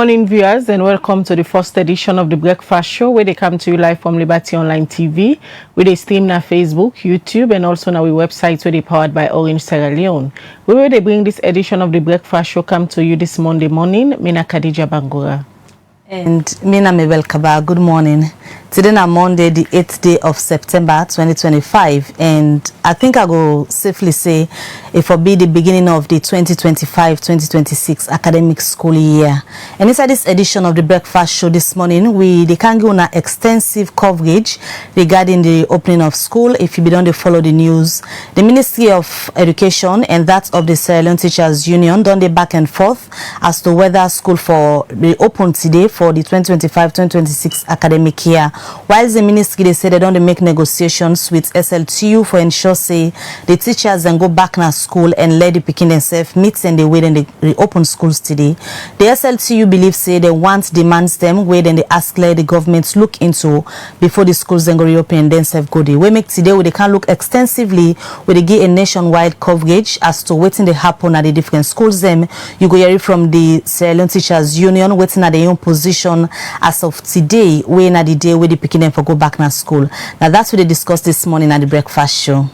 Morning viewers, and welcome to the first edition of the Breakfast Show, where they come to you live from Liberty Online TV, where they stream na Facebook, YouTube, and also na our website, where they powered by Orange Sierra Leone. Where they bring this edition of the Breakfast Show come to you this Monday morning. Mina Khadija Bangura. And Mina Mabel Kaba, good morning. Today na Monday, the 8th day of September 2025, and I think I go safely say it will be the beginning of the 2025-2026 academic school year. And inside this edition of the Breakfast Show this morning, they can go on extensive coverage regarding the opening of school. If you don't follow the news, the Ministry of Education and that of the Sierra Leone Teachers Union done the back and forth as to whether school for the open today for the 2025-2026 academic year. While the ministry they say they don't make negotiations with SLTU for ensure say the teachers then go back na school and let the picking themselves meet and they wait and they open schools today. The SLTU believe say they want demands them wait and they ask let the government look into before the schools then go reopen and then self go day. We make today where they can look extensively where they get a nationwide coverage as to waiting they happen at the different schools. Them you go hear it from the Sierra Leone Teachers Union waiting at their own position as of today, when at the day where they picking them for go back na school. Now that's what they discussed this morning at the Breakfast Show.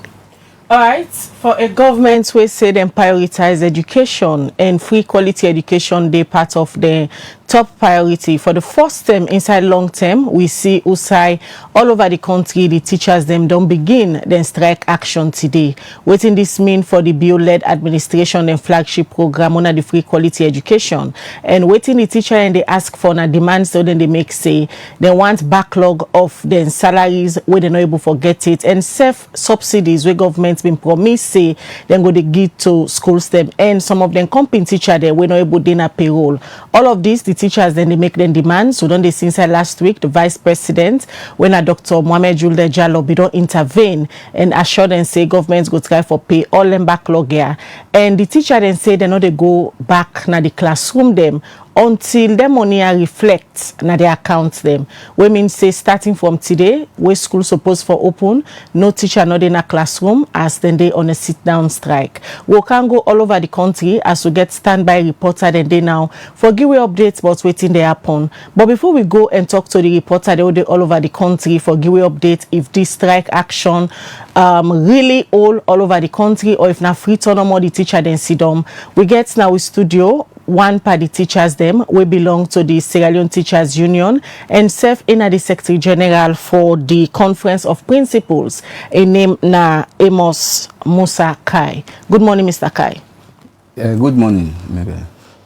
All right, for a government we say them prioritize education and free quality education, they part of the top priority. For the first term inside long term, we see USAI all over the country, the teachers them don't begin then strike action today. Waiting this mean for the bio-led administration and flagship program under the free quality education. And waiting the teacher and they ask for na demands, so then they make say they want backlog of then salaries where they're not able to forget it, and self subsidies where government's been promised say then go they give to schools them, and some of them company teacher there we not able to na payroll. All of this the teachers then they make them demands. So don't they since last week the vice president when a Dr. Mohamed Julde Jallo be don't intervene and assure them say governments go try for pay all them backlog here, and the teacher then say they know they go back na the classroom them until the money reflects na their accounts them. We mean say starting from today, where school supposed for open, no teacher not in a classroom as then they on a sit down strike. We can go all over the country as we get standby reporter then they now for give we updates about waiting they happen. But before we go and talk to the reporter they all over the country for give we update if this strike action really all over the country, or if not Freetown or more the teacher then sit down. We get now with studio one party teachers them we belong to the Sierra Leone Teachers Union and serve in the Secretary General for the Conference of Principals, a name na Amos Musa Kai. Good morning, Mr. Kai. Good morning, maybe.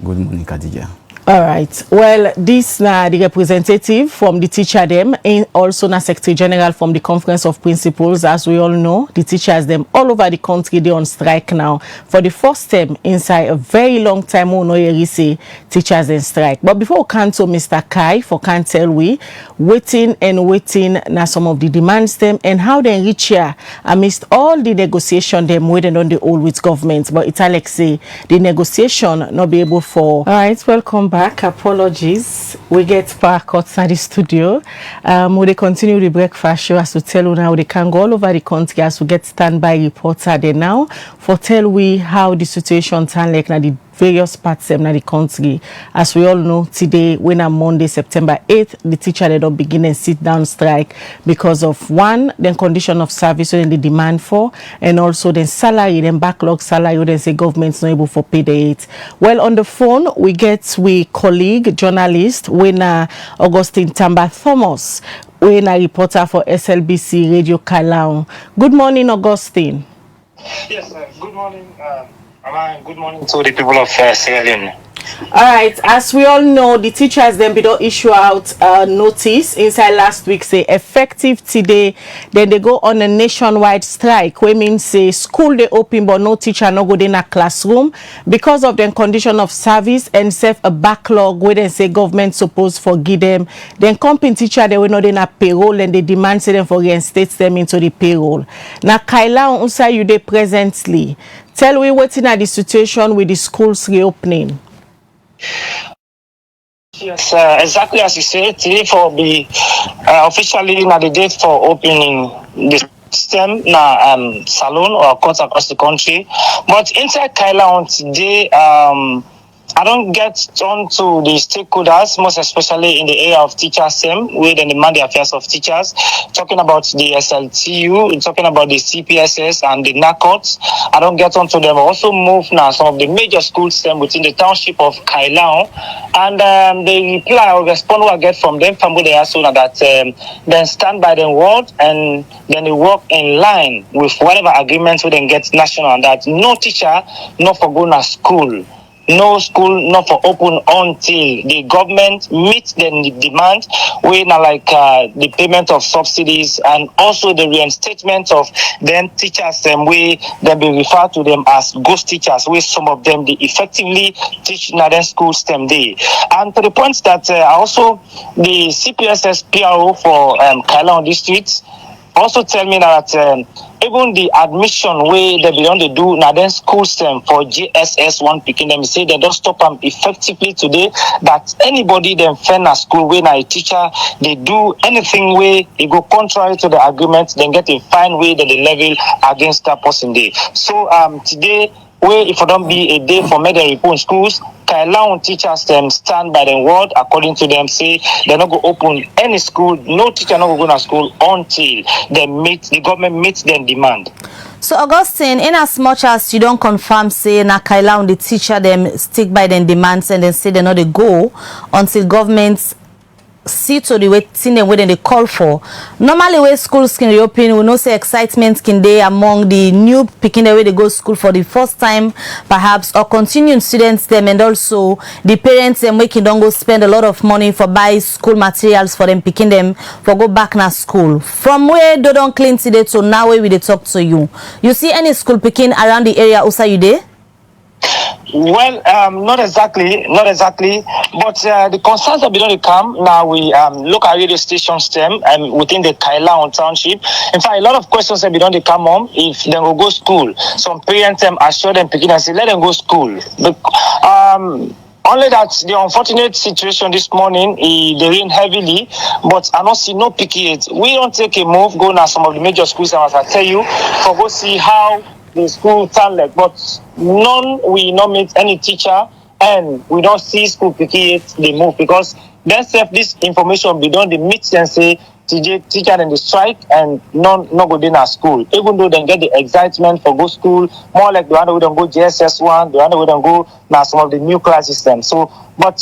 Good morning, Khadija. All right. Well, this na the representative from the teacher them and also na Secretary General from the Conference of Principals. As we all know, the teachers them all over the country they on strike now for the first time inside a very long time. We no say teachers in strike. But before we come to Mr. Kai for can tell we waiting na some of the demands them and how they reach here amidst all the negotiation them waiting on the old with government. But it's Alex say the negotiation not be able for. All right. Welcome back. Apologies, we get back outside the studio. We continue the Breakfast Show as to tell you now they can go all over the country as we get standby reporter there now for tell we how the situation turn like now the various parts of the country. As we all know today when on Monday September 8th the teacher they don't begin and sit down strike because of one then condition of service when they demand for, and also then salary then backlog salary when they say government's not able for pay the it. Well, on the phone we get colleague journalist when Augustine Tamba Thomas when a reporter for SLBC Radio Kailahun. Good morning, Augustine. Yes, good morning. Good morning to the people of Sierra Leone. All right, as we all know, the teachers then be don't issue out notice inside last week say effective today, then they go on a nationwide strike. We mean say school they open but no teacher no go in a classroom because of the condition of service and serve a backlog where they say government supposed forgive them. Then company teacher they will not in a payroll and they demand say them for reinstate them into the payroll. Now Kailahun Usa you they presently tell we what's in the situation with the schools reopening. Yes, exactly as you said, today for the officially now the date for opening the system na salon or courts across the country. But inside Kailahun today, I don't get on to the stakeholders, most especially in the area of teachers, where they demand the affairs of teachers, talking about the SLTU, talking about the CPSS and the NACOTs. I don't get on to them. I also move now some of the major schools within the township of Kailahun, and they reply or respond what I get from them from they are so that then stand by their word and then they work in line with whatever agreements we then get national, and that no teacher, not for going to school. No school, not for open until the government meets the demand, we now like the payment of subsidies and also the reinstatement of then teachers, we then be referred to them as ghost teachers, where some of them they effectively teach in other schools them day. And to the point that also the CPSS PRO for Kailahun districts also tell me that even the admission way they belong to do now then school system for JSS one picking them say they don't stop them effectively today, that anybody then find a school when a teacher they do anything way it go contrary to the agreement, then get a fine way that they level against that person day. So today where if it don't be a day for medical report in schools, Kailahun teachers them stand by the word according to them, say they're not going to open any school, no teacher not going to school until they meet the government meets their demand. So Augustine, in as much as you don't confirm say na Kailahun the teacher them stick by their demands and then say they're not they go until governments see to the way them where they call for. Normally where schools can reopen, we know say excitement can day among the new picking the way they go to school for the first time perhaps, or continuing students them, and also the parents them making don't go spend a lot of money for buy school materials for them picking them for go back na school. From where they don't clean today to now where we they talk to you. You see any school picking around the area also you there? Well, not exactly, but the concerns that don't come now. We look at radio station stem within the Kailahun township. In fact, a lot of questions that don't come on if they will go school. Some parents assure them picking and say let them go school. Only that the unfortunate situation this morning, they rain heavily, but I don't see no picky yet. We don't take a move, go now some of the major schools, as I tell you, for go see how the school sound like, but none we not meet any teacher and we don't see school picky yet they move, because then self this information be done the meet and say teacher and the strike and none no go in our school, even though they get the excitement for go school more like the one we don't go JSS1, the one we don't go now some of the new class system. So but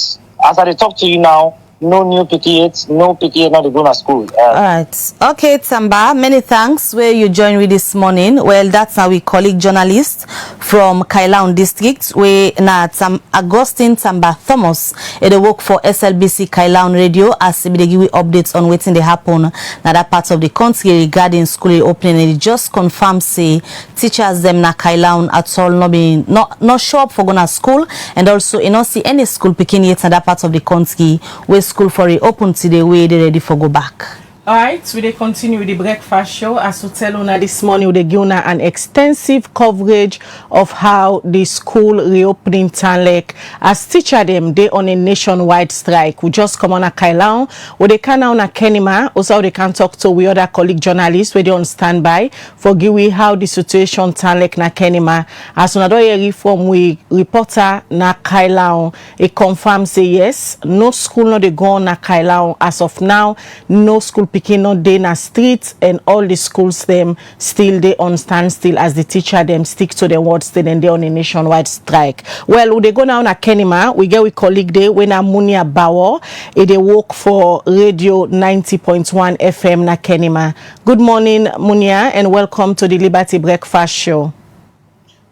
as I talk to you now, no new PTA, not to go to school. All right. Okay, Tamba, many thanks where you join with this morning. Well, that's our colleague journalist from Kailahun district, where na Augustine Tamba Thomas, they work for SLBC Kailahun Radio, as they give you updates on what's in the happen na that part of the country regarding school opening. And it just confirms say teachers them na Kailahun at all not show up for going to school, and also you not see any school picking yet in that part of the country where school for it open today way they ready for go back. All right, we dey continue with the breakfast show. As we tell una this morning, we dey give una an extensive coverage of how the school reopening Tanlek as teacher them they on a nationwide strike. We just come on a Kailahun, we dey can on a Kenema. Also they can talk to we other colleague journalists where they on standby for give we how the situation Tanlek na Kenema. As una do hear from we reporter na Kailahun, it confirms say yes, no school no dey go on na Kailahun as of now, no school picking no day na streets, and all the schools them still they on standstill as the teacher them stick to the words still and they on a nationwide strike. Well, we they go now na Kenema, we get with colleague day when a Munia Bawo, they work for radio 90.1 FM na Kenema. Good morning, Munia, and welcome to the Liberty Breakfast Show.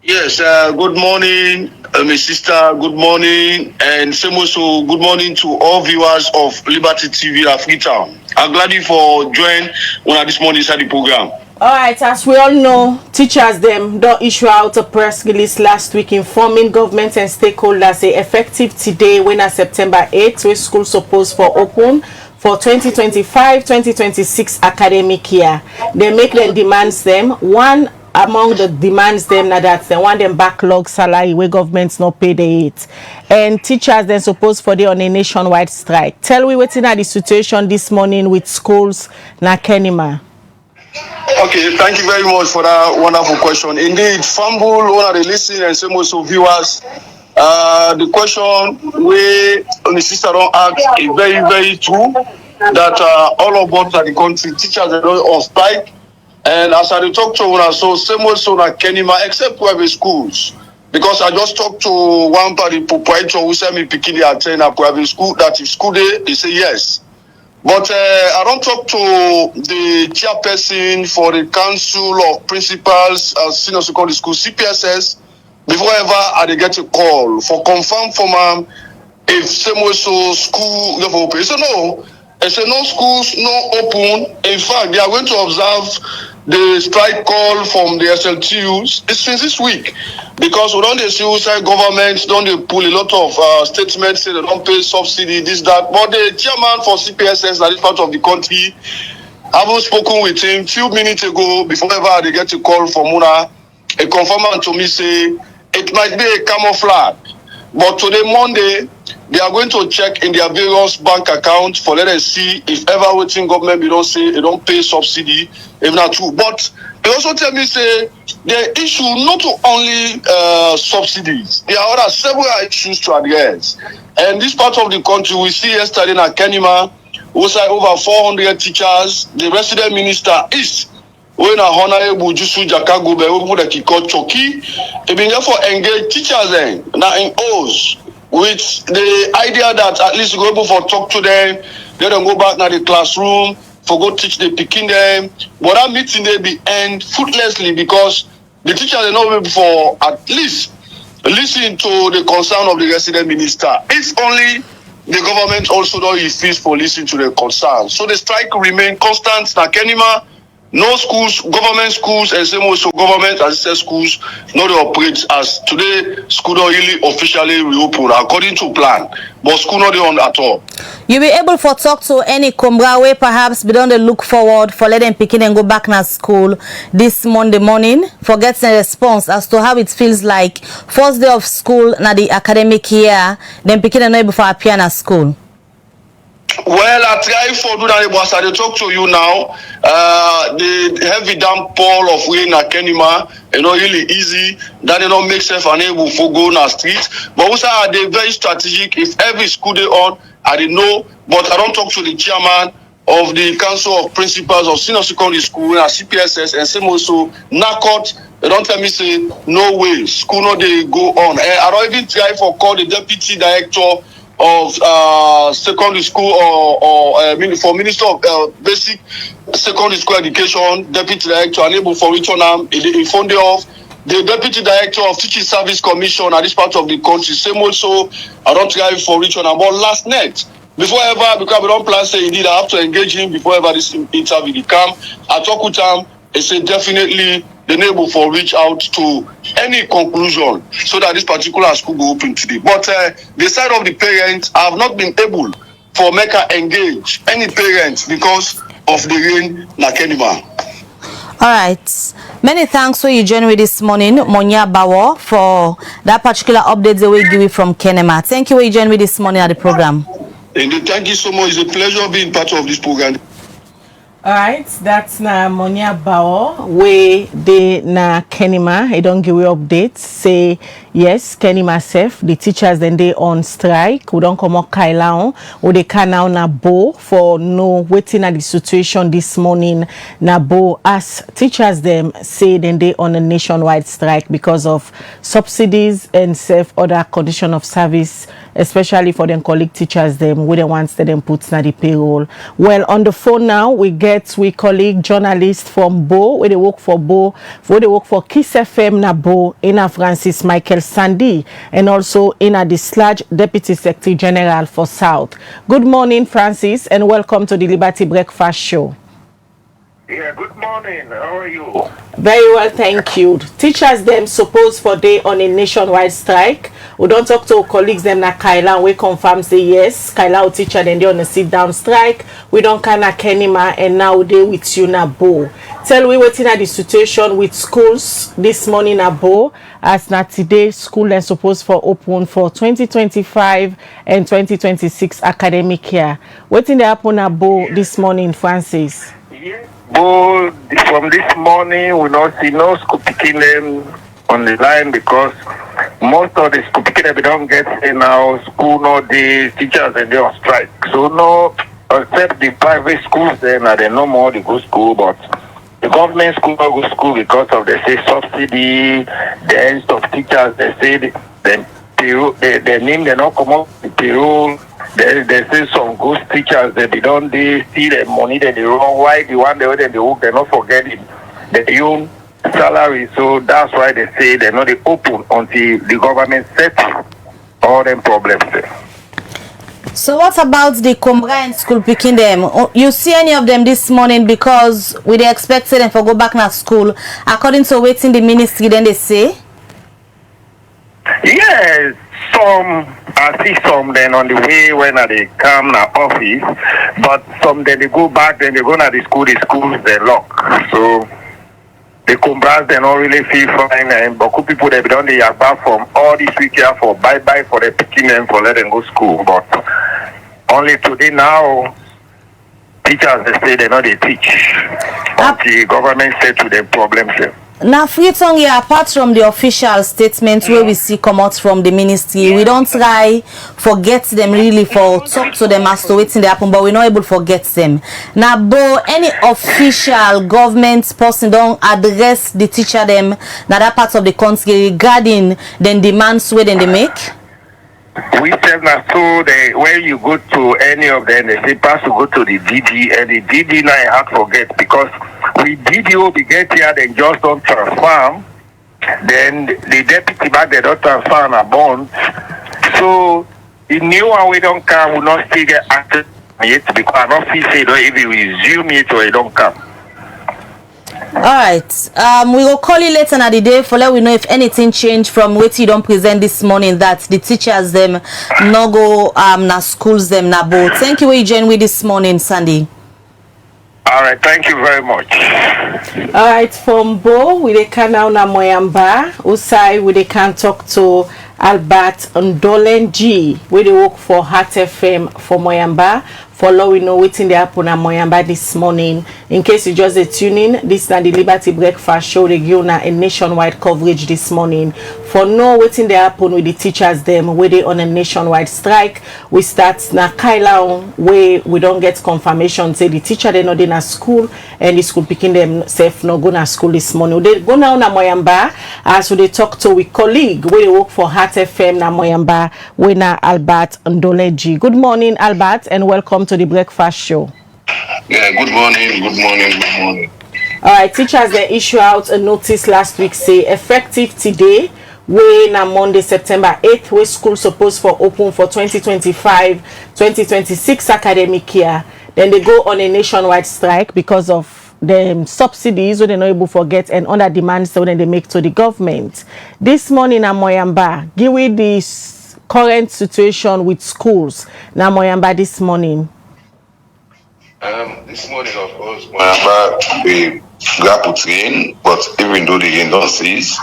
Yes, good morning, my sister. Good morning, and same also good morning to all viewers of Liberty TV at Freetown. I'm glad you for joining this morning inside the program. All right, as we all know, teachers them don't issue out a press release last week informing government and stakeholders say effective today when on September 8th, where school supposed for open for 2025-2026 academic year. They make them demands them. One among the demands them now that they want them backlog salary where governments not pay the it, and teachers then supposed for the on a nationwide strike. Tell we waiting at the situation this morning with schools na Kenema. Okay, thank you very much for that wonderful question. Indeed, Fumble, one of the listeners and some also viewers, The question where the sister don't ask is very, very true. That all of us at the country, teachers are on strike. And as I talk to una, so same also like Kenema, except private schools. Because I just talked to one party proprietor who said me picking attend a private school, that is school day, they say yes. But I don't talk to the chairperson for the Council of Principals Senior Secondary School, CPSS, before ever I get a call for confirm from if same also school never open. So no, I say no schools, no open. In fact, they are going to observe the strike call from the SLTUs. It's since this week. Because we don't see outside governments, don't they pull a lot of statements, say they don't pay subsidy, this, that. But the chairman for CPSS, that is part of the country, I haven't spoken with him few minutes ago before ever they get a call from Muna. A confirmer to me say it might be a camouflage. But today, Monday, they are going to check in their various bank accounts for let us see if ever waiting government we don't say they don't pay subsidy, if not true. But they also tell me say the issue not only subsidies, there are other several issues to address. And this part of the country we see yesterday in Kenema, we say over 400 teachers. The resident minister is when a honorable Jusu Jakago be that he called Choki, he been therefore engage teachers then now in O's with the idea that at least go able for talk to them, let them go back now the classroom, for go teach the picking them. But that meeting they be end fruitlessly because the teachers are not able for at least listen to the concern of the resident minister. It's only the government also don't refuse for listening to the concern. So the strike remain constant. Now Kenema, no schools, government schools, and same also government assisted schools, no they operate as today school don't really officially reopen according to plan, but school not on at all. You be able for talk to any Kumbra way perhaps be don't they look forward for letting picking and go back to school this Monday morning for getting a response as to how it feels like first day of school na the academic year, then picking and able for appear na school. Well, I try for do that, but as I talk to you now, the heavy downpour of rain at Kenema, really easy. That they don't make self unable for go on the street. But also, they very strategic. If every school they on, I didn't know, but I don't talk to the chairman of the Council of Principals of Senior Secondary School and CPSS and same also NACOT. They don't tell me say no way school no they go on. I don't even try for call the deputy director of secondary school or for Minister of Basic Secondary School Education, Deputy Director, unable for Regionalism, informed of the Deputy Director of Teaching Service Commission at this part of the country. Same also, I don't try for Regionalism. But last night, before ever, because we don't plan say indeed, I have to engage him before ever this interview will come. I talk with him, he said definitely the neighbor for reach out to any conclusion so that this particular school will open today. But the side of the parents, I have not been able for make her engage any parents because of the rain na Kenema. All right. Many thanks for you joining me this morning, Moyamba, for that particular update that we give you from Kenema. Thank you for you joining me this morning at the program. Thank you so much. It's a pleasure being part of this program. Alright, that's na Moyamba where they na Kenema. I don't give you updates. Say yes, Kenema self, the teachers then they on strike. We don't come up Kailahun. Or they can now na bo for no waiting at the situation this morning. Na bo as teachers them say then they on a nationwide strike because of subsidies and self other condition of service, especially for them colleague teachers them with the ones that them put na the payroll. Well, on the phone now we get we colleague journalist from Bo, where they work for Bo, where they work for Kiss FM na Bo, in a Francis Michael Sandy, and also in a the Sludge Deputy Secretary General for South. Good morning, Francis, and welcome to the Liberty Breakfast Show. Yeah, good morning. How are you? Very well, thank you. Teachers them suppose for day on a nationwide strike. We don't talk to our colleagues them na Kailahun. We confirm say yes, Kailahun teacher then they on a sit down strike. We don't kind of Kenema and now they with you na Bo. Tell we waiting at the situation with schools this morning na Bo as na today school and supposed for open for 2025 and 2026 academic year. Waiting they happen na Bo this morning, Francis. Yeah. But from this morning, we don't see no school picking them on the line because most of the school people they don't get say now school no the teachers and they on strike. So no, except the private schools then they no more the good school, but the government school no go school because of they say subsidy, the end of teachers they say the payroll, they name they not come up the payroll. They say some good teachers they don't they see the money that they run. Why the one they work they not forget it. They own salary, so that's why they say they're not open until the government settles all them problems there. So what about the combined school picking them? You see any of them this morning because we they expected them for go back to school according to waiting the ministry then they say? Yes, I see some then on the way when they come to office, but some then they go back, then they go to the schools they lock. So the Kumbras they don't really feel fine, and but people they done the back from all this week here for bye for the picking them for let them go school. But only today now teachers they say they know they teach. The government said to them problems here. Now, Freetown, yeah, apart from the official statements where we see come out from the ministry, we don't try forget them really for talk to them as to waiting they happen, but we're not able to forget them. Now, but any official government person don't address the teacher them now that part of the country regarding the demands where they make? We said that so when you go to any of them, they say pass to go to the DD, and the DD now you have to forget because we DDO we get here, they just don't transform. Then the deputy back they don't transfer a bond. So the new one we don't come, we not still get acted yet because I don't feel say don't even resume it or it don't come. Alright, we will call you later in the day for let we know if anything changed from what you don't present this morning that the teachers them no go na schools them na both. Thank you for joining with this morning, Sandy. Alright, thank you very much. Alright, from Bo, we can now na Moyamba. Usai, we can talk to Albert Ndolenji, where they work for Heart FM for Moyamba. Follow we know waiting there happen at Moyamba this morning. In case you just tune in, this is the Liberty Breakfast Show. They give a nationwide coverage this morning. For no waiting there happen with the teachers them where they on a nationwide strike. We start na Kailahun where we don't get confirmation say the teacher they not in a school and the school picking themselves no go na school this morning. They go now na Moyamba as we talk to with colleague where they work for Heart FM na Moyamba where na Albert Ndolenji. Good morning, Albert, and welcome to the breakfast show. Yeah, good morning, good morning, good morning. All right, teachers they issue out a notice last week say effective today, when on Monday, September 8th, where school supposed for open for 2025-2026 academic year. Then they go on a nationwide strike because of the subsidies when they're not able to get and other demands that they make to the government. This morning at Moyamba, give me this current situation with schools. Now Moyamba this morning. This morning, of course, Moyamba, we grapple train, but even though the rain don't cease,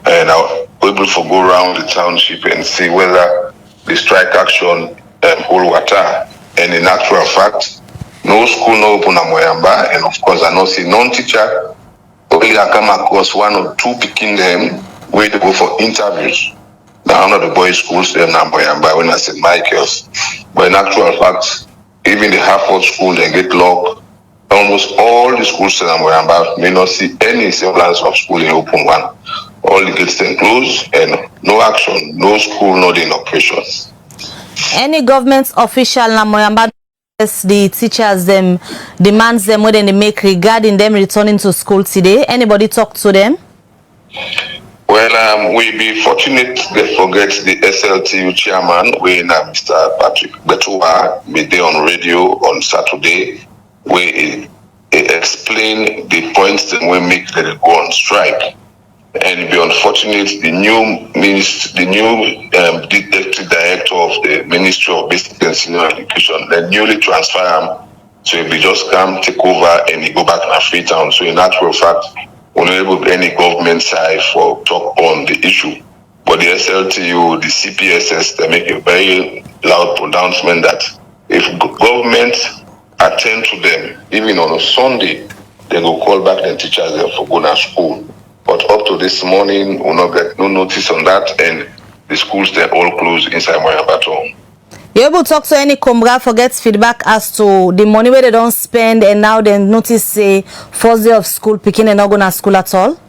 and are able to go around the township and see whether the strike action hold water. And in actual fact, no school no open at Moyamba, and of course, I know see non-teacher. Only I come across one or two picking them where to go for interviews. Now, one of the boys' schools them now Moyamba when I said Michael's, but in actual fact. Even the Hartford school, they get locked. Almost all the schools in Moyamba may not see any semblance of school in open one. All the gates then closed and no action, no school, no in operations. Any government official in Moyamba, the teachers them demands them what they make regarding them returning to school today? Anybody talk to them? Well, we be fortunate to forget the SLTU chairman, when Mr. Patrick Betua be there on radio on Saturday, where he explain the points that we make that they go on strike. And be unfortunate, the new deputy director of the Ministry of Basic and Senior Education, they newly transfer him, so he be just come take over and he go back to Freetown. So in actual fact, we're not able to any government side for talk on the issue. But the SLTU, the CPSS, they make a very loud pronouncement that if government attend to them, even on a Sunday, they go call back the teachers there for going to school. But up to this morning, we not get no notice on that, and the schools they're all closed inside Moyamba town. You able to talk to any Kombra for get feedback as to the money where they don't spend and now they notice say first day of school picking and not going to school at all?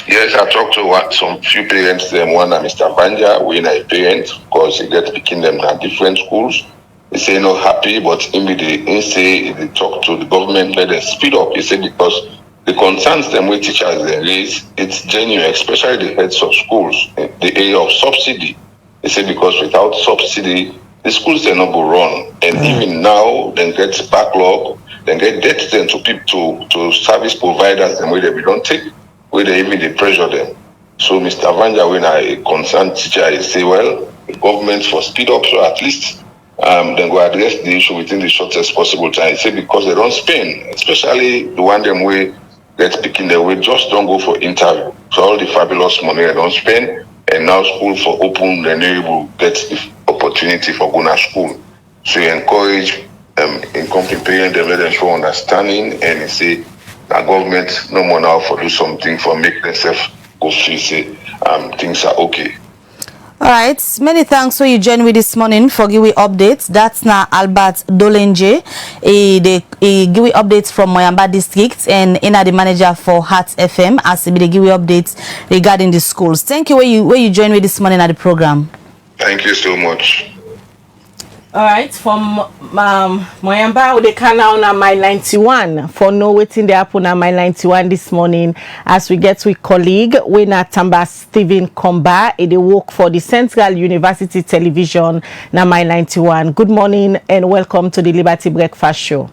Yes, I talked to some few parents. Them one, Mr. Vanja, we a parent because he gets picking them at different schools. He say not happy, but he say they talk to the government, let them speed up. He say because the concerns them with teachers they raise, it's genuine, especially the heads of schools, the area of subsidy. He say because without subsidy, the schools they not go run, and even now they get backlog, they get debt then to people to service providers, and where they don't take, where they even they pressure them. So Mr. Vanja, when a concerned teacher, he say, well, the government for speed up, so at least then go address the issue within the shortest possible time. He say because they don't spend, especially the one them way that's picking their way, just don't go for interview. So all the fabulous money they don't spend, and now school for open, then they will get the opportunity for going to school. So you encourage incomplete parents, they let them show understanding, and you say the government no more now for do something for make themselves go feel say things are okay. All right, many thanks for you join with this morning for giving updates. That's now Albert Dolenje. He give updates from Moyamba district and the manager for Heart FM as he give updates regarding the schools. Thank you where you join with this morning at the program. Thank you so much. All right, from Moyamba, they can now on mile 91 for no waiting they happen on mile 91 this morning as we get with colleague Wena Tamba Stephen Komba. They work for the Central University Television na mile 91. Good morning and welcome to the Liberty Breakfast Show.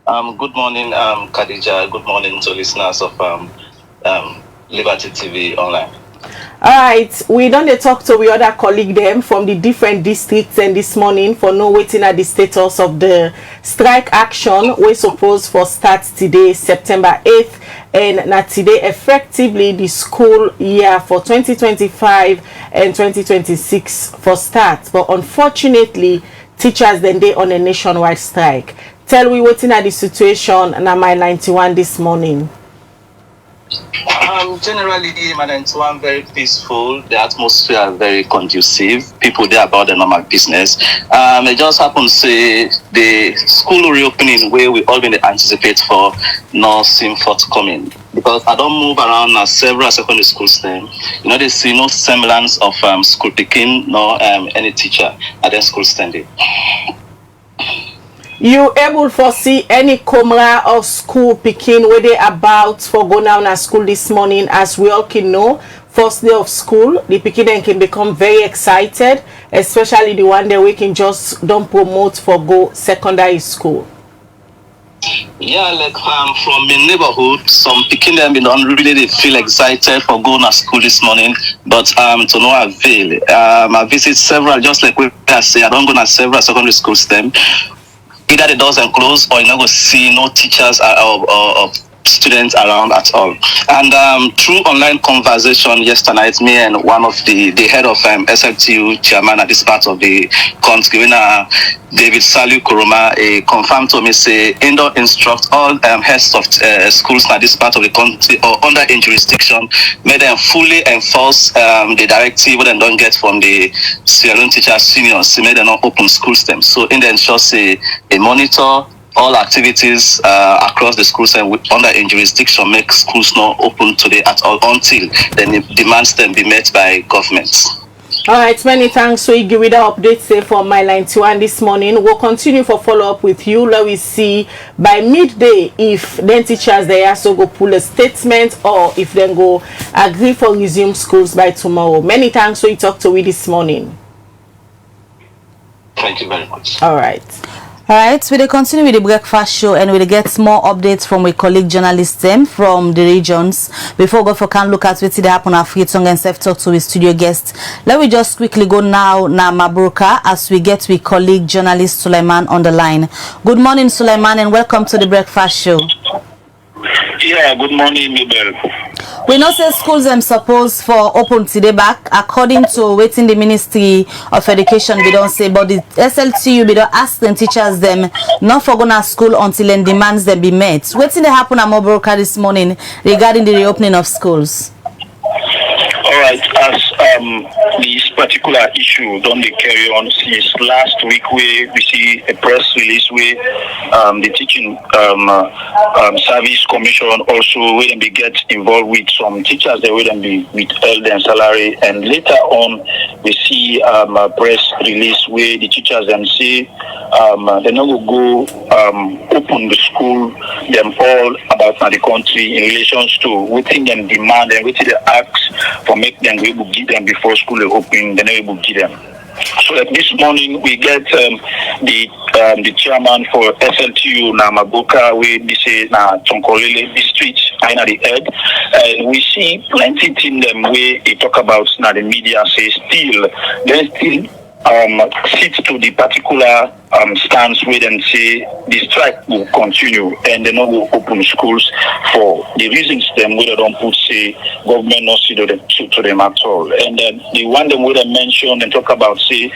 Good morning, Khadija. Good morning to listeners of Liberty TV Online. All right, we don't talk to we other colleague them from the different districts and this morning for no waiting at the status of the strike action we suppose for start today September 8th and now today effectively the school year for 2025 and 2026 for start, but unfortunately teachers then they on a nationwide strike. Tell we waiting at the situation na mile 91 this morning. Generally, Mile very peaceful. The atmosphere very conducive. People there about the normal business. It just happens to say the school reopening where we all been anticipate for no seem forthcoming because I don't move around several secondary schools. Then you know they see no semblance of school picking nor any teacher at the school standing. You able to see any camera of school picking where they about for go down at school this morning? As we all can know, first day of school, the picking can become very excited, especially the one that we can just don't promote for go secondary school. Yeah, like from my neighborhood, some picking them don't really feel excited for going to school this morning, but to no avail. I visit several, just like we say, I don't go to several secondary schools them. Either the doors are closed or you're not going to see no teachers or students around at all. And through online conversation yesterday night, me and one of the head of SLTU chairman at this part of the country, David Salu Kuruma, confirmed to me say Indo instruct all heads of schools at this part of the country or under in jurisdiction, made them fully enforce the directive they don't get from the Sierra Leone teachers seniors, made them not open schools them. So in the ensure say a monitor all activities across the schools and under in jurisdiction make schools not open today at all until the demands then be met by governments. All right, many thanks. So you give it the update say for my 91 this morning. We'll continue for follow up with you. Let we see by midday if then teachers they also go pull a statement or if then go agree for resume schools by tomorrow. Many thanks. So you talk to we this morning. Thank you very much. All right. All right, we will continue with the breakfast show and we'll get more updates from our colleague journalists from the regions. Before we go for can look at what they happen at Freetown and self talk to our studio guests. Let me just quickly go now Mabruka as we get with colleague journalist Suleiman on the line. Good morning, Suleiman, and welcome to the breakfast show. Yeah, good morning, Mabel. We know say schools them supposed for open today back according to waiting the Ministry of Education we don't say, but the SLTU we don't ask them teachers them not for going to school until then demands them be met. Waiting they happen at Mobroka this morning regarding the reopening of schools. All All right, as this particular issue don't they carry on since last week, where we see a press release where the teaching service commission also where they get involved with some teachers that will be withheld their salary, and later on we see a press release where the teachers them say they no go open the school them all about the country in relations to waiting them demand and waiting they ask for make them we will give them before school open, then we will give them. So this morning we get the chairman for SLTU na Maboka, we say na Tonkolele district in the head, and we see plenty things them where they talk about now the media say still sit to the particular stance where they say the strike will continue and they not will open schools for the reasons them where they don't put say government not see to them at all. And then the one them where they mention and talk about say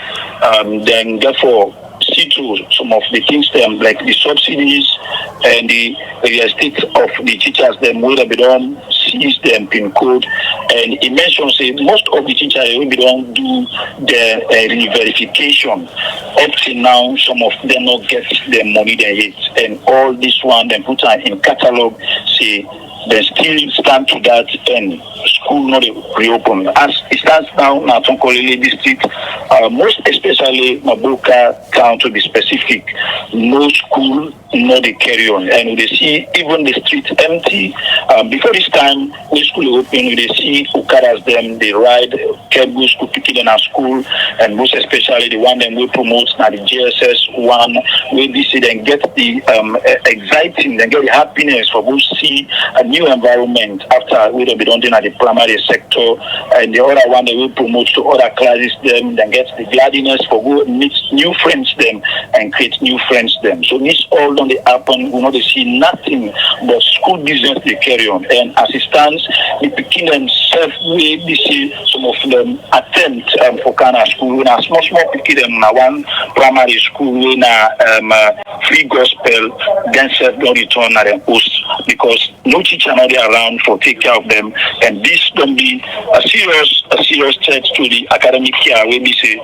then therefore see to some of the things them like the subsidies and the estate of the teachers them where they don't seize them pin code, and it mentions say most of the teachers will be don't do the verification up till now. Some of them not get their money they hit, and all this one then put in catalog say they still stand to that and school not reopen. As it stands now, Tonkolele district, most especially Maboka town to be specific, no school, no they carry on. And we see even the street empty. Before this time, when school open, we see Ukaras them, they ride cables to pick in our school, and most especially the one them we promote now the GSS one, where they see then get the exciting, then get the happiness for both see a new environment after we don't be done at the primary sector, and the other one they will promote to other classes them, then get the gladness for go meet new friends them and create new friends them. So this all don't they happen, we know they see nothing but school business they carry on, and as it stands, the picking themselves way they see some of them attempt for kind of school when a small picking them na one primary school when free gospel then self don't return at them host because no teacher not there around for take care of them, and this don't be a serious threat to the academic care where we say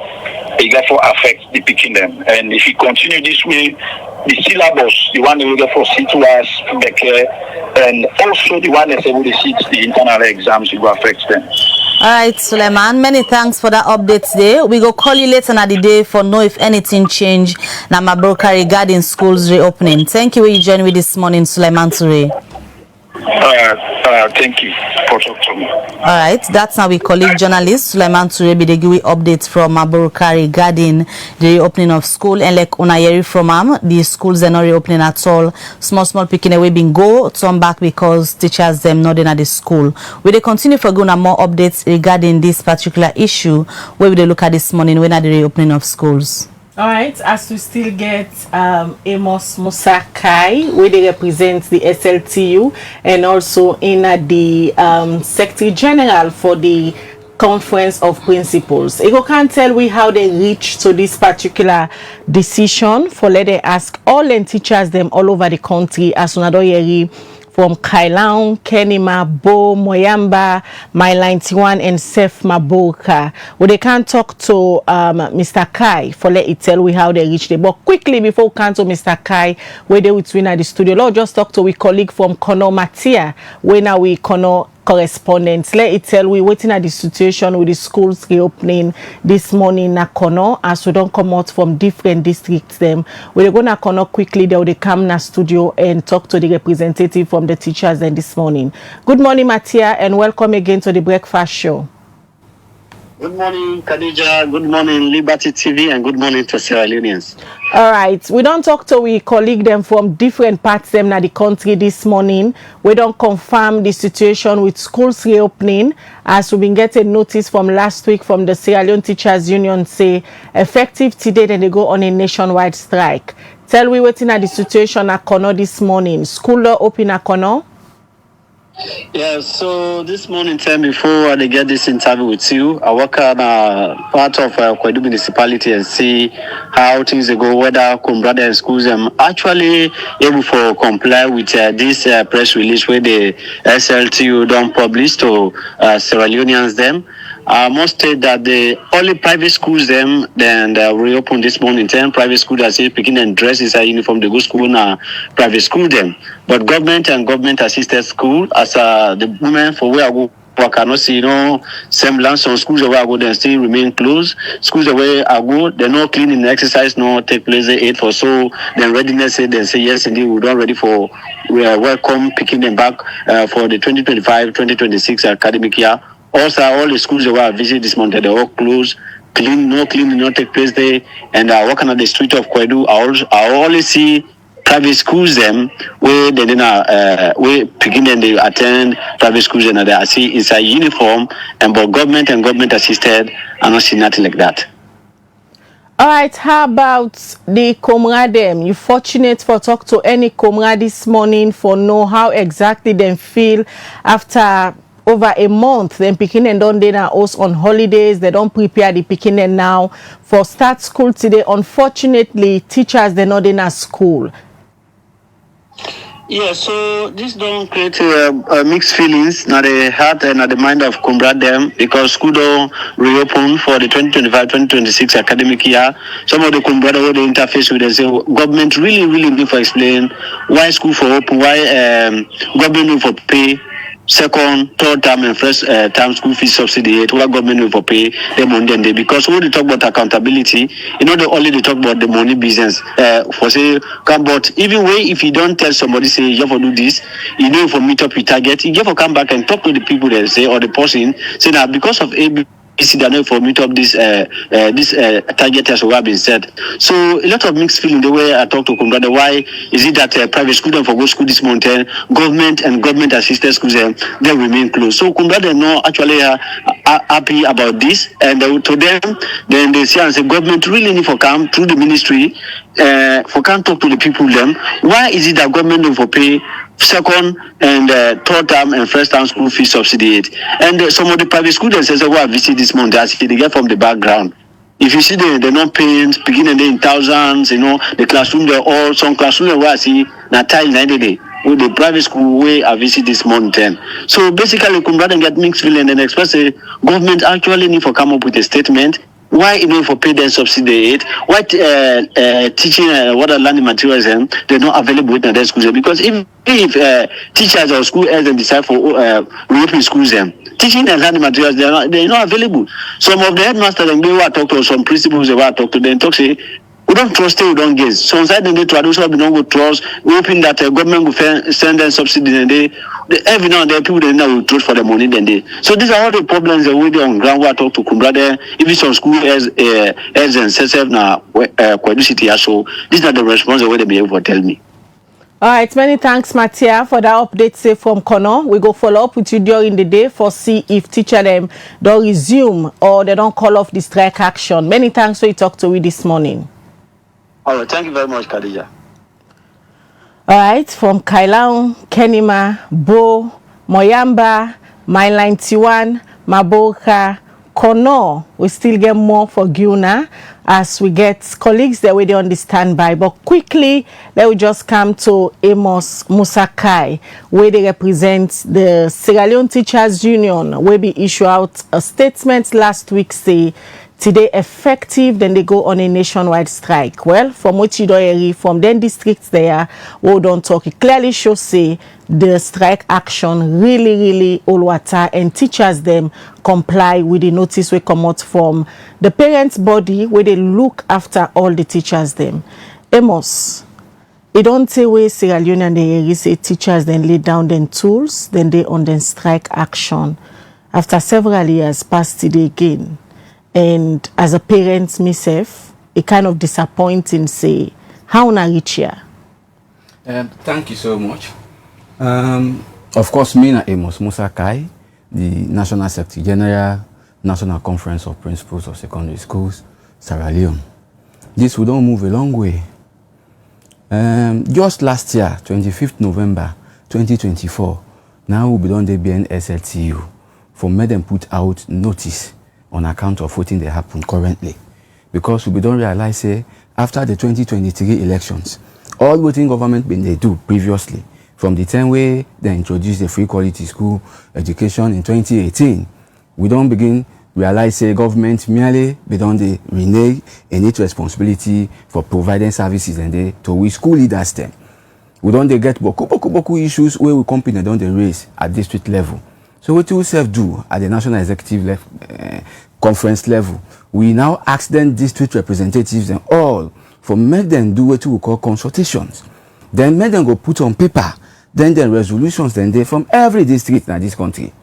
it got for affect the picking them. And if you continue this way, the syllabus, the one that we get for C2S, and also the one that's able to sit the internal exams, it will affect them. All right, Suleiman, many thanks for that update today. We go call you later in the day for know if anything changed na Maboka regarding schools reopening. Thank you for you joining me this morning, Suleiman Toure. Thank you for talking to me. All right, that's now we colleague journalist Suleiman Toure they give updates from Maboka regarding the reopening of school, and like Unayeri from the schools are not reopening at all. Small picking away being go turn back because teachers them not in at the school. We they continue for going more updates regarding this particular issue where we they look at this morning when at the reopening of schools. All right, as we still get Amos Musa Kai, where they represent the SLTU, and also in the Secretary General for the Conference of Principals. You can't tell we how they reach to this particular decision for let they ask all the teachers them all over the country as Unadoyeri from Kailahun, Kenema, Bo, Moyamba, My 91, and Sef Maboka. Well, they can't talk to Mr. Kai for let it tell we how they reach there. But quickly before we come to Mr. Kai, where they with at the studio, Lord just talk to we colleague from Kono Matia, where now we Kono correspondents. Let it tell we waiting at the situation with the schools reopening this morning na Kono as we don't come out from different districts them. We're gonna Kono quickly they will come na studio and talk to the representative from the teachers then this morning. Good morning, Matia, and welcome again to the breakfast show. Good morning, Khadija. Good morning, Liberty TV, and good morning to Sierra Leoneans. All right, we don't talk to we colleague them from different parts them na the country this morning. We don't confirm the situation with schools reopening as we've been getting notice from last week from the Sierra Leone Teachers Union say effective today then they go on a nationwide strike. Tell we waiting at the situation at Kono this morning. School open at Kono? Yeah, so this morning time before I get this interview with you, I work on part of Kwedu municipality and see how things go, whether Kumbrada and schools actually able to comply with this press release where the SLTU don't publish to Sierra Leoneans them. I must state that the only private schools them then reopened this morning. 10 private schools that say picking and dress is a uniform. They go school now, private school them. But government and government assisted school as the women for where I go. I cannot see semblance on schools where I go, then still remain closed. Schools where I go, they're not cleaning exercise, no take place 8 for so. Then readiness say then say yes indeed we're not ready for we are welcome picking them back for the 2025-2026 academic year. Also, all the schools that were visited this month, they're all closed. No cleaning, no take place there. And walking on the street of Kwedu, I always see private schools them where they where picking and they attend private schools and I see it's a uniform and but government and government assisted, I don't see nothing like that. All right, how about the comrade them? You fortunate for talk to any comrade this morning for know how exactly they feel after over a month. Then picking and don't they now also on holidays. They don't prepare the picking and now for start school today. Unfortunately, teachers they're not in a school. Yeah, so this don't create mixed feelings, not the heart and not the mind of comrade them because school don't reopen for the 2025-2026 academic year. Some of the comrade who they interface with, they say government really need to explain why school for open, why government need for pay second, third term and first term school fees subsidy, what government will pay them on them day. Because when they talk about accountability, they only they talk about the money business. For say, come but even way if you don't tell somebody say you have to do this, for meet up your target, you have to come back and talk to the people that say or the person say that because of that for meet up this target has been set. So a lot of mixed feeling the way I talk to Kumbrada. Why is it that private school don't for go school this mountain, government and government assisted schools they remain closed. So Kumbrada no actually happy about this and to them then they say and say government really need for come through the ministry for come talk to the people them. Why is it that government don't for pay second and third term and first term school fees subsidy and some of the private students who have visited this month as they get from the background. If you see they're not paying beginning in thousands, the classroom they're all some classroom where I see na tile 90 day with the private school way I visit this month. So basically come and get mixed feeling and express the government actually need to come up with a statement. Why for pay them subsidy? Why teaching what are learning materials they're not available in their schools? Because if teachers or school heads and decide for reopening schools teaching and learning materials they're not available. Some of the headmasters and they will talk to some principals they will talk to them talk say we don't trust it, we don't get. So inside the tradition we don't go trust. We hoping that government will send them subsidies and every now and then people will trust for the money then they. So these are all the problems that we do on ground where I talk to Kumbrada. If it's on school as and self now Kwedu City so these are the responses where they be able to tell me. All right, many thanks, Mattia, for that update. Say from Kono, we go follow up with you during the day for see if teacher them don't resume or they don't call off the strike action. Many thanks for you talk to me this morning. All right, thank you very much, Khadija. All right, from Kailahun, Kenema, Bo, Moyamba, Mile 91, Maboka, Kono, we still get more for Guna as we get colleagues that we don't understand by. But quickly, let me just come to Amos Musakai, where they represent the Sierra Leone Teachers Union, where we issue out a statement last week say today effective, then they go on a nationwide strike. Well, from what you do from then districts there, we don't talk. It clearly shows say the strike action really all water and teachers them comply with the notice we come out from the parents body where they look after all the teachers them. Amos, it don't say where Sierra Leone and they say teachers then lay down them tools, then they on then strike action. After several years past today again. And as a parent myself, it kind of disappointing say, how na reach here? Thank you so much. Of course, me and Amos Musakai, the National Secretary General, National Conference of Principals of Secondary Schools, Sierra Leone. This will don't move a long way. Just last year, 25th November 2024, Now we don't be an SLTU for make them put out notice on account of what they happen currently. Because we don't realize after the 2023 elections, all what government been they do previously, from the time where they introduced the free quality school education in 2018, we don't begin realize government merely be don't they renege in its responsibility for providing services and they to we school leaders them. We don't they get boku issues where we company don't they raise at district level. So what we self do at the national executive level, conference level, we now ask them district representatives and all for make them do what we call consultations. Then make them go put on paper, then the resolutions then they from every district in this country.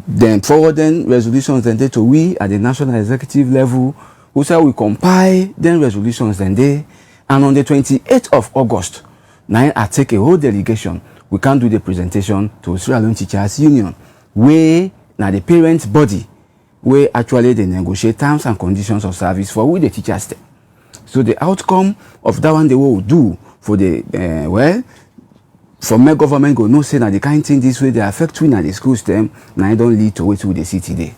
Then forward then resolutions then they to we at the national executive level, who say we compile then resolutions then they, and on the 28th of August, now I take a whole delegation. We can do the presentation to Sierra Leone Teachers Union, where now the parents' body, where actually they negotiate terms and conditions of service for who the teachers. So the outcome of that one they will do for the for my government go no say that the kind thing this way they affect we na the school system now it don't lead to what we see today.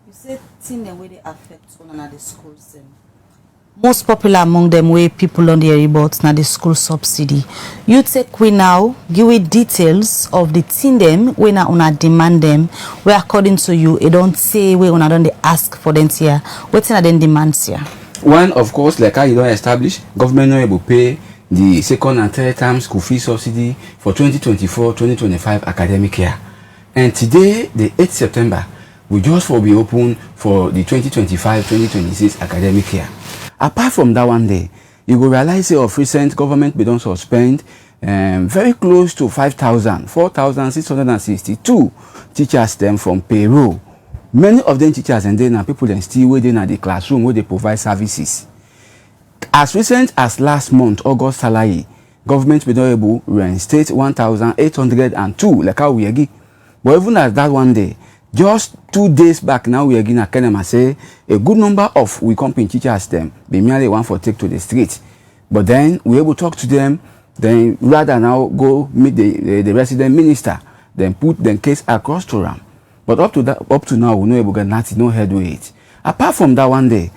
You say thing the way they affect one the school system. Most popular among them where people on the area about now the school subsidy. You take we now give we details of the thing them when una demand them where according to you it don't say where una don't they ask for them here. What thing are them demands here? One, of course, like how you don't establish, government not able to pay the second and third term school fee subsidy for 2024-2025 academic year. And today, the 8th September, we just will be open for the 2025-2026 academic year. Apart from that one day, you will realize of recent government we don't suspend very close to 4,662 teachers them from payroll. Many of them teachers and then are people then still within at the classroom where they provide services. As recent as last month, August salary, government be not able to reinstate 1,802 like how we agree. But even at that one day, just 2 days back now we again at Kenema say a good number of we company teachers them be merely one for take to the street. But then we able to talk to them, then rather now go meet the resident minister, then put the case across to them. But up to now we know able to get no headway it. Apart from that one day,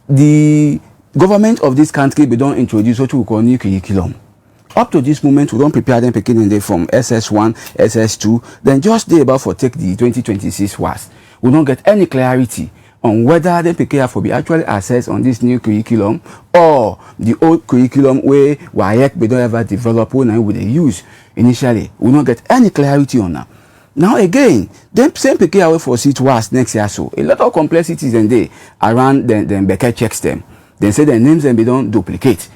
the government of this country be don't introduce what we call new curriculum. Up to this moment, we don't prepare them picking day from SS1, SS2, then just day about for take the 2026 was. We don't get any clarity on whether they prepare for be actually assessed on this new curriculum or the old curriculum where WAEC we don't ever develop when we they use initially. We don't get any clarity on that. Now again, them same PK away for seat was next year so a lot of complexities and they around them Becker checks them. Then say their names and they don't duplicate.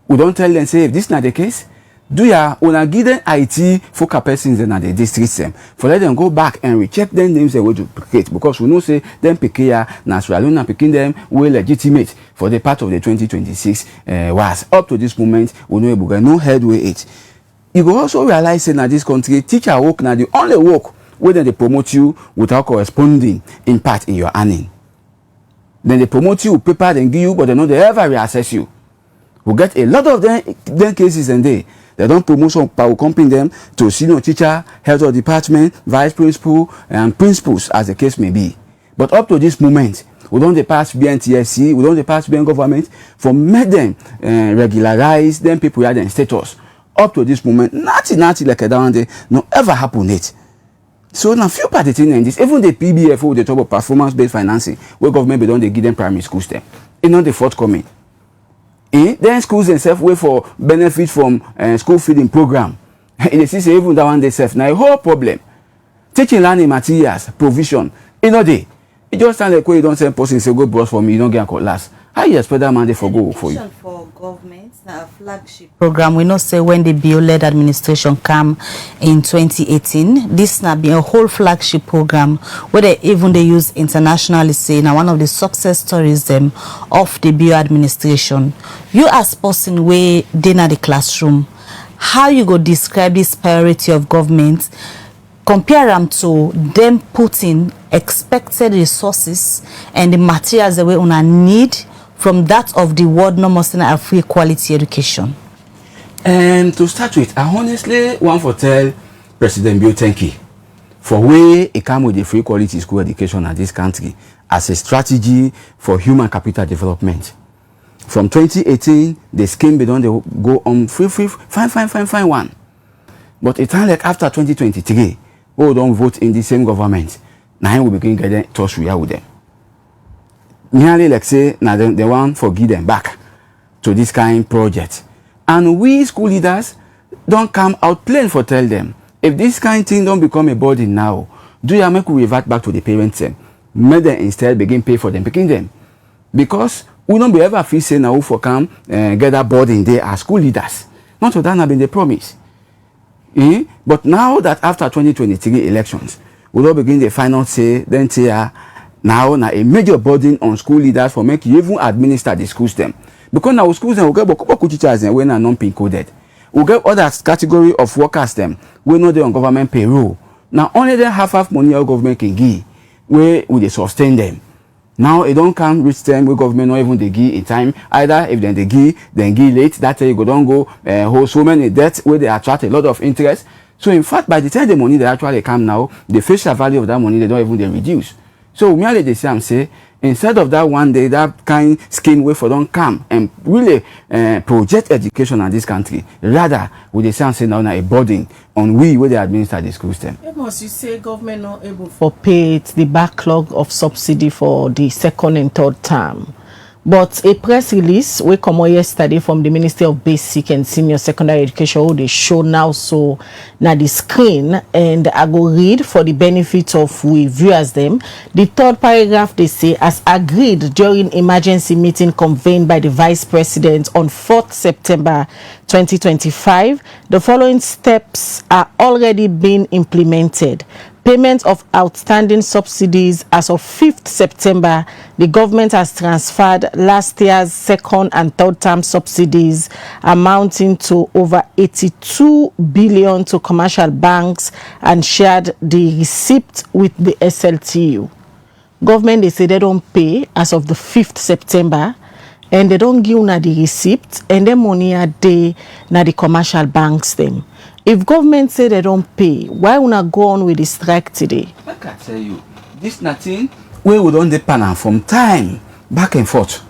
We don't tell them say if this not the case, do ya una give them IT focal persons and the district them for let them go back and recheck their names and will duplicate because we know say them PK natural and picking them will legitimate for the part of the 2026 was up to this moment we know able no headway it. You go also realize that this country teacher work now the only work where they promote you without corresponding impact in your earning. Then they promote you, paper then give you, but they know they ever reassess you. We get a lot of them cases and they don't promotion power company them to senior teacher, head of department, vice principal, and principals as the case may be. But up to this moment, we don't pass BNTSC, we don't pass BN government for make them regularize them people had their status. Up to this moment, nothing like a down there, no ever happen it. So now few parties in this, even the PBF with the top of performance-based financing, where government don't they give them primary schools them. It's not the forthcoming. Then schools themselves wait for benefit from school feeding program. In the system, even that one they self now a whole problem. Teaching learning materials, provision, they. It just sounds like when you don't send person say go boss for me, you don't get a last. How you expect that man they for go for you? For government, now a flagship program. We know say when the bio-led administration came in 2018, this now be a whole flagship program where they use internationally say now one of the success stories them of the bio administration. You as person where they in the classroom, how you go describe this priority of government? Compare them to them putting expected resources and the materials that we una need from that of the world no more than a free quality education. And to start with, I honestly want to tell President Biotenki for where it come with the free quality school education in this country as a strategy for human capital development. From 2018, the scheme be done, they go on fine one. But it time like after 2023, we don't vote in the same government. Now we begin getting touch with them. Nearly like say, now they want to give them back to this kind of project. And we school leaders don't come out plain for tell them, if this kind of thing don't become a burden now, do you make we revert back to the parents them? Make them instead begin pay for them, picking them. Because we don't be ever feel say now for come get that burden there as school leaders. Not to that have been the promise. But now that after 2023 elections, we don't begin the final say, then say now a major burden on school leaders for make you even administer the school system. Because now schools will get boku teachers and when are non-pin coded. We get other category of workers them we know they on government payroll. Now only the half money our government can give where will they sustain them. Now it don't come reach them where government not even they give in time. Either if then they give late, that you go don't go hold so many debts where they attract a lot of interest. So in fact by the time the money they actually come now, the face value of that money they don't even they reduce. So merely they say instead of that one day, that kind scheme way for don't come and really project education in this country, rather with the say now a burden on we where they administer the school system. Amos, you say government not able for pay the backlog of subsidy for the second and third term. But a press release we come out yesterday from the Ministry of Basic and Senior Secondary Education, they show now so now the screen, and I go read for the benefit of we viewers them. The third paragraph they say, as agreed during emergency meeting convened by the Vice President on 4th September 2025, the following steps are already being implemented. Payment of outstanding subsidies as of 5th September, the government has transferred last year's second and third term subsidies amounting to over 82 billion to commercial banks and shared the receipt with the SLTU. Government, they say they don't pay as of the 5th September and they don't give na the receipt and the money are they na the commercial banks them. If government say they don't pay, why would not go on with the strike today? I can tell you, this nothing we would on the panel from time back and forth.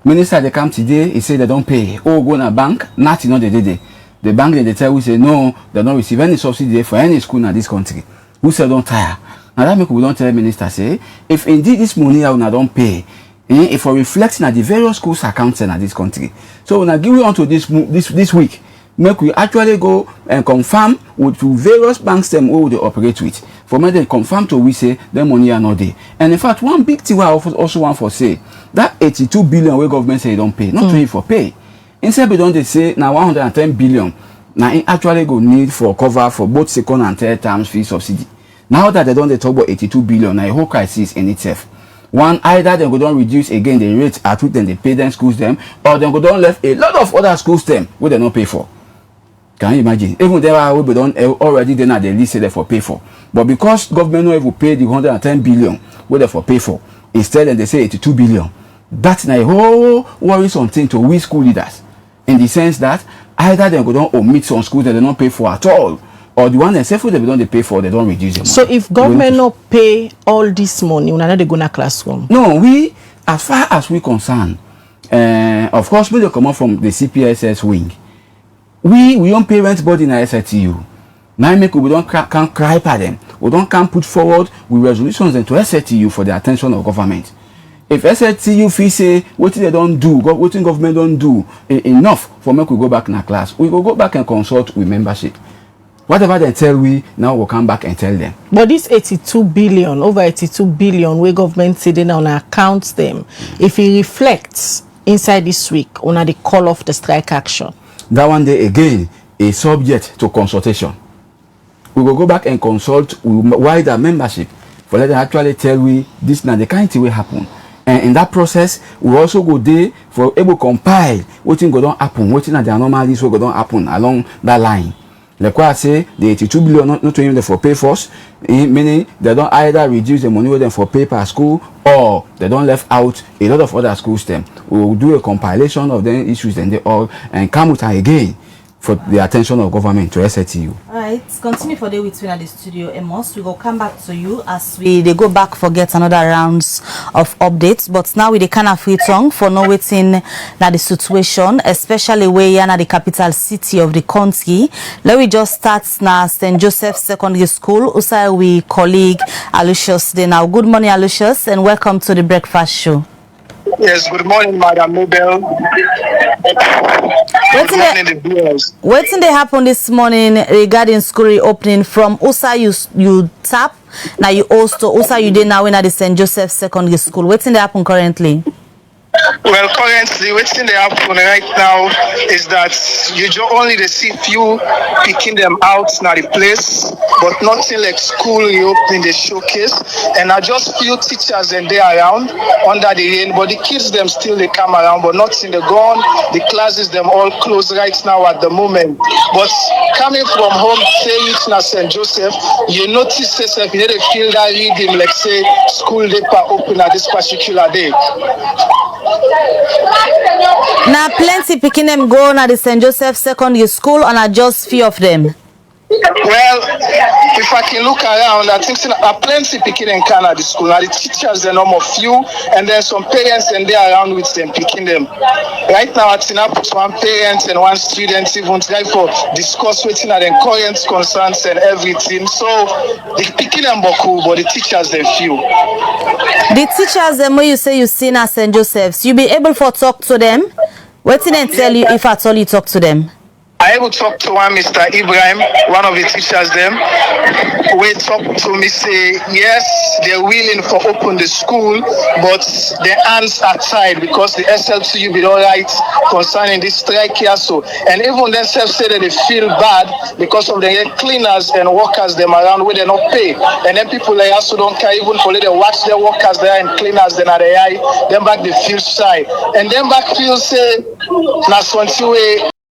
Minister they come today, he say they don't pay. Oh, go na bank, nothing, no they did. The bank they tell we say no, they don't receive any subsidy for any school in this country. We say don't tire. Now that make we don't tell the minister say, if indeed this money I will don't pay, if we reflecting at the various schools accounts in this country. So when I give you on to this week, make we actually go and confirm with various banks them who they operate with. For me, they confirm to we say the money are not there. And in fact, one big thing I also want for say that 82 billion where government say they don't pay, not only for pay. Instead, we don't they say now 110 billion. Now it actually go need for cover for both second and third terms fee subsidy. Now that they don't they talk about 82 billion, now a whole crisis in itself. One, either they go down reduce again the rates at which then they pay them schools them, or they go down left a lot of other schools them where they don't pay for. Can you imagine? Even there are we don't already then at the list they for pay for. But because government no ever pay the 110 billion where they for pay for, instead then they say 82 billion. That's a whole worrisome thing to we school leaders. In the sense that either they go down omit some schools that they don't pay for at all, or the one themselves they don't pay for, they don't reduce them. So if government not pay all this money, when they go na classroom? No, we, as far as we concerned, of course, we come out from the CPSS wing. We don't pay rent body in our SLTU. Now make we don't can't cry for them. We don't can put forward with resolutions into SLTU for the attention of government. If SLTU feel say what they don't do, what government don't do enough for make we go back in our class, we will go back and consult with membership. Whatever they tell we, now we'll come back and tell them. But this 82 billion, over 82 billion, where government sitting on accounts them, if it reflects inside this week, on the call of the strike action. That one day again is subject to consultation. We will go back and consult with wider membership for let them actually tell we this now the kind of thing will happen. And in that process, we also go there for able to compile what thing go down happen, what thing are the anomalies will go down happen along that line. Like what I say, the 82 billion not to even for pay force, meaning they don't either reduce the money with them for pay per school, or they don't left out a lot of other schools them. We will do a compilation of the issues and they all and come with her again for the attention of government to SLTU. Alright, continue for the with me at the studio, Amos. We will come back to you as they go back for get another rounds of updates. But now with the kind of Freetown for no waiting na the situation, especially where you're na the capital city of the country. Let we just start na St. Joseph Secondary School. Usai we colleague Aloysius there now. Good morning, Aloysius, and welcome to the breakfast show. Yes, good morning, Madam Mabel. Good morning, the viewers. What did they happen this morning regarding school reopening from Usa you tap now you also Usa you did now in at the St. Joseph Secondary School. What did they happen currently? Well, currently, what's in the happen right now is that you only see few picking them out now the place, but nothing like school reopening the showcase. And I just few teachers and they around under the rain, but the kids them still they come around, but nothing they gone. The classes them all closed right now at the moment. But coming from home, say it's not St. Joseph, you notice yourself, you need to feel that reading like say school they open at this particular day. Now plenty picking them go na the St. Joseph Secondary School and are just few of them. Well, if I can look around, I think plenty picking in Canada the school. Now the teachers are normal few, and then some parents and they are around with them picking them. Right now, at put one parent and one student even try for discuss waiting at the current concerns and everything. So the picking them cool, but the teachers they few. The teachers them when you say you seen at St. Joseph's, you be able to talk to them. What did they tell you if at all you talk to them? I will talk to one Mr. Ibrahim, one of the teachers them. We talk to me say yes, they're willing for open the school, but their hands are tied because the SLTU be all right concerning this strike here. So and even themselves say that they feel bad because of the cleaners and workers them around where they not pay. And then people like also don't care even for they watch their workers there and cleaners then at the eye, then back they feel shy. And then back feel say na way